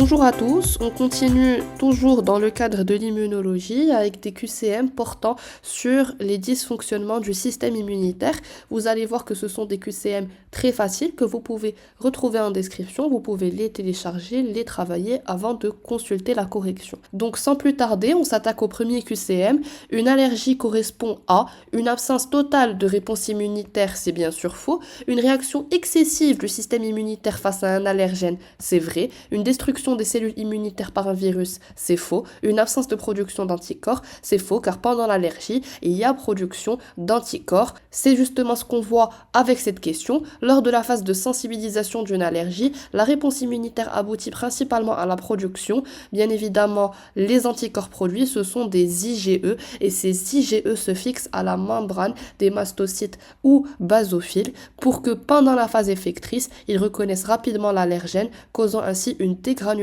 Bonjour à tous, on continue toujours dans le cadre de l'immunologie avec des QCM portant sur les dysfonctionnements du système immunitaire. Vous allez voir que ce sont des QCM très faciles que vous pouvez retrouver en description, vous pouvez les télécharger, les travailler avant de consulter la correction. Donc sans plus tarder, on s'attaque au premier QCM. Une allergie correspond à une absence totale de réponse immunitaire, c'est bien sûr faux. Une réaction excessive du système immunitaire face à un allergène, c'est vrai. Une destruction des cellules immunitaires par un virus, c'est faux. Une absence de production d'anticorps, c'est faux car pendant l'allergie, il y a production d'anticorps. C'est justement ce qu'on voit avec cette question. Lors de la phase de sensibilisation d'une allergie, la réponse immunitaire aboutit principalement à la production. Bien évidemment, les anticorps produits, ce sont des IgE et ces IgE se fixent à la membrane des mastocytes ou basophiles pour que pendant la phase effectrice, ils reconnaissent rapidement l'allergène, causant ainsi une dégranulation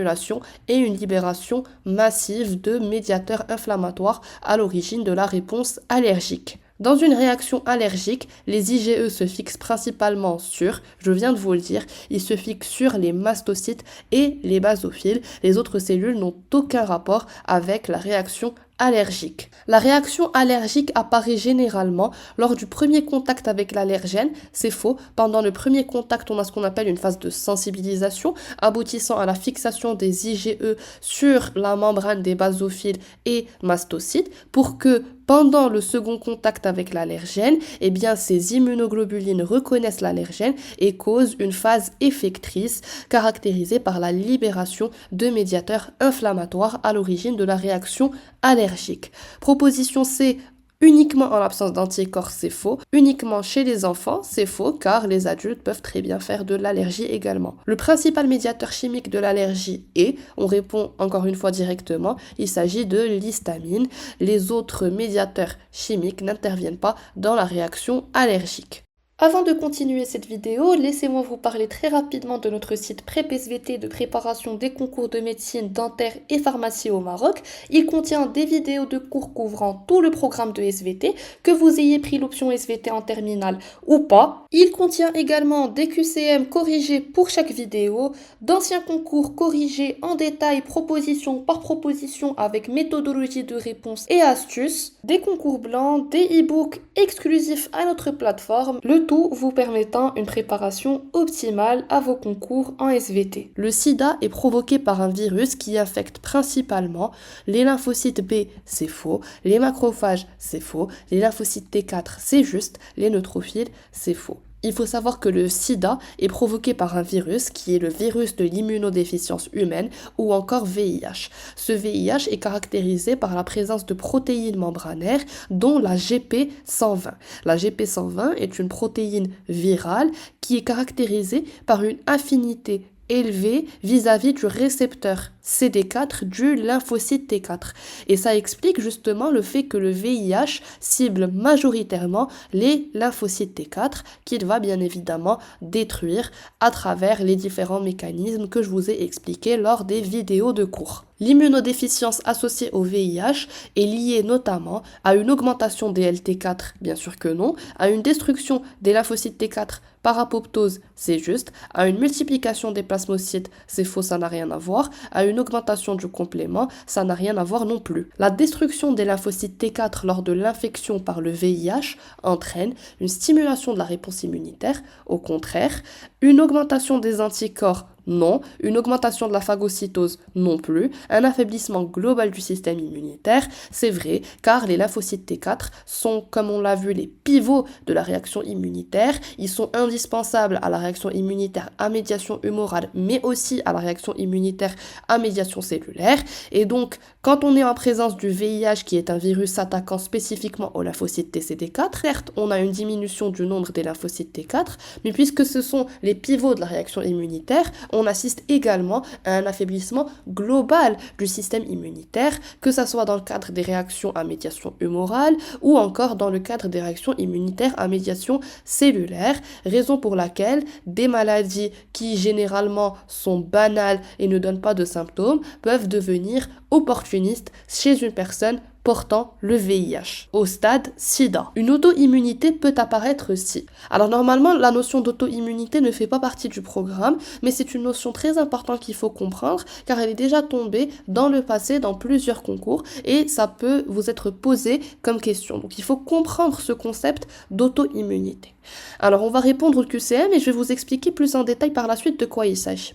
et une libération massive de médiateurs inflammatoires à l'origine de la réponse allergique. Dans une réaction allergique, les IgE se fixent principalement sur, je viens de vous le dire, ils se fixent sur les mastocytes et les basophiles. Les autres cellules n'ont aucun rapport avec la réaction allergique. La réaction allergique apparaît généralement lors du premier contact avec l'allergène, c'est faux. Pendant le premier contact, on a ce qu'on appelle une phase de sensibilisation, aboutissant à la fixation des IgE sur la membrane des basophiles et mastocytes, pour que pendant le second contact avec l'allergène, eh bien, ces immunoglobulines reconnaissent l'allergène et causent une phase effectrice caractérisée par la libération de médiateurs inflammatoires à l'origine de la réaction allergique. Proposition C. Uniquement en l'absence d'anticorps, c'est faux. Uniquement chez les enfants, c'est faux car les adultes peuvent très bien faire de l'allergie également. Le principal médiateur chimique de l'allergie est, on répond encore une fois directement, il s'agit de l'histamine. Les autres médiateurs chimiques n'interviennent pas dans la réaction allergique. Avant de continuer cette vidéo, laissez-moi vous parler très rapidement de notre site PrepSVT de préparation des concours de médecine, dentaire et pharmacie au Maroc. Il contient des vidéos de cours couvrant tout le programme de SVT, que vous ayez pris l'option SVT en terminale ou pas. Il contient également des QCM corrigés pour chaque vidéo, d'anciens concours corrigés en détail, proposition par proposition avec méthodologie de réponse et astuces, des concours blancs, des e-books exclusifs à notre plateforme, le tout vous permettant une préparation optimale à vos concours en SVT. Le sida est provoqué par un virus qui affecte principalement les lymphocytes B, c'est faux, les macrophages, c'est faux, les lymphocytes T4, c'est juste, les neutrophiles, c'est faux. Il faut savoir que le sida est provoqué par un virus qui est le virus de l'immunodéficience humaine ou encore VIH. Ce VIH est caractérisé par la présence de protéines membranaires dont la GP120. La GP120 est une protéine virale qui est caractérisée par une affinité élevée vis-à-vis du récepteur CD4 du lymphocyte T4. Et ça explique justement le fait que le VIH cible majoritairement les lymphocytes T4 qu'il va bien évidemment détruire à travers les différents mécanismes que je vous ai expliqués lors des vidéos de cours. L'immunodéficience associée au VIH est liée notamment à une augmentation des LT4, bien sûr que non, à une destruction des lymphocytes T4 par apoptose, c'est juste, à une multiplication des plasmocytes, c'est faux, ça n'a rien à voir, à une augmentation du complément, ça n'a rien à voir non plus. La destruction des lymphocytes T4 lors de l'infection par le VIH entraîne une stimulation de la réponse immunitaire, au contraire, une augmentation des anticorps, non, une augmentation de la phagocytose non plus, un affaiblissement global du système immunitaire, c'est vrai, car les lymphocytes T4 sont, comme on l'a vu, les pivots de la réaction immunitaire, ils sont indispensables à la réaction immunitaire à médiation humorale, mais aussi à la réaction immunitaire à médiation cellulaire, et donc, quand on est en présence du VIH, qui est un virus s'attaquant spécifiquement aux lymphocytes TCD4, certes, on a une diminution du nombre des lymphocytes T4, mais puisque ce sont les pivots de la réaction immunitaire, on assiste également à un affaiblissement global du système immunitaire, que ce soit dans le cadre des réactions à médiation humorale ou encore dans le cadre des réactions immunitaires à médiation cellulaire, raison pour laquelle des maladies qui généralement sont banales et ne donnent pas de symptômes peuvent devenir opportunistes chez une personne portant le VIH, au stade SIDA. Une auto-immunité peut apparaître si. Alors normalement, la notion d'auto-immunité ne fait pas partie du programme, mais c'est une notion très importante qu'il faut comprendre, car elle est déjà tombée dans le passé dans plusieurs concours, et ça peut vous être posé comme question. Donc il faut comprendre ce concept d'auto-immunité. Alors on va répondre au QCM et je vais vous expliquer plus en détail par la suite de quoi il s'agit.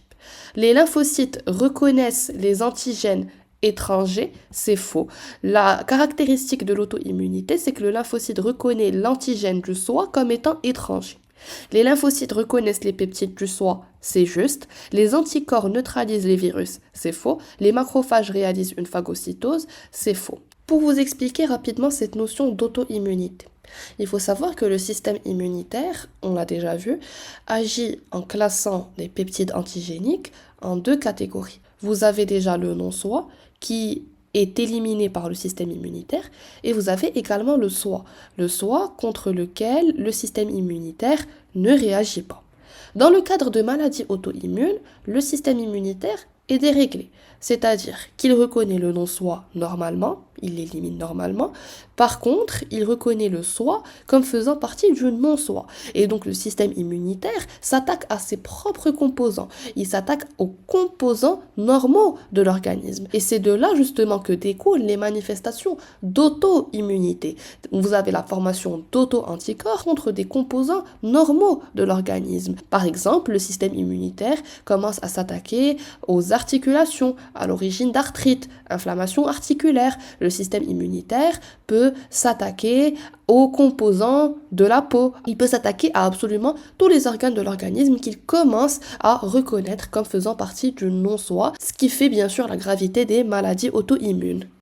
Les lymphocytes reconnaissent les antigènes étrangers, c'est faux. La caractéristique de l'auto-immunité, c'est que le lymphocyte reconnaît l'antigène du soi comme étant étranger. Les lymphocytes reconnaissent les peptides du soi, c'est juste. Les anticorps neutralisent les virus, c'est faux. Les macrophages réalisent une phagocytose, c'est faux. Pour vous expliquer rapidement cette notion d'auto-immunité, il faut savoir que le système immunitaire, on l'a déjà vu, agit en classant les peptides antigéniques en deux catégories. Vous avez déjà le non-soi qui est éliminé par le système immunitaire et vous avez également le soi contre lequel le système immunitaire ne réagit pas. Dans le cadre de maladies auto-immunes, le système immunitaire est déréglé, c'est-à-dire qu'il reconnaît le non-soi normalement, il l'élimine normalement, par contre, il reconnaît le soi comme faisant partie du non-soi. Et donc le système immunitaire s'attaque à ses propres composants, il s'attaque aux composants normaux de l'organisme. Et c'est de là justement que découlent les manifestations d'auto-immunité. Vous avez la formation d'auto-anticorps contre des composants normaux de l'organisme. Par exemple, le système immunitaire commence à s'attaquer aux articulations, à l'origine d'arthrite, inflammation articulaire. Le système immunitaire peut s'attaquer aux composants de la peau. Il peut s'attaquer à absolument tous les organes de l'organisme qu'il commence à reconnaître comme faisant partie du non-soi, ce qui fait bien sûr la gravité des maladies auto-immunes.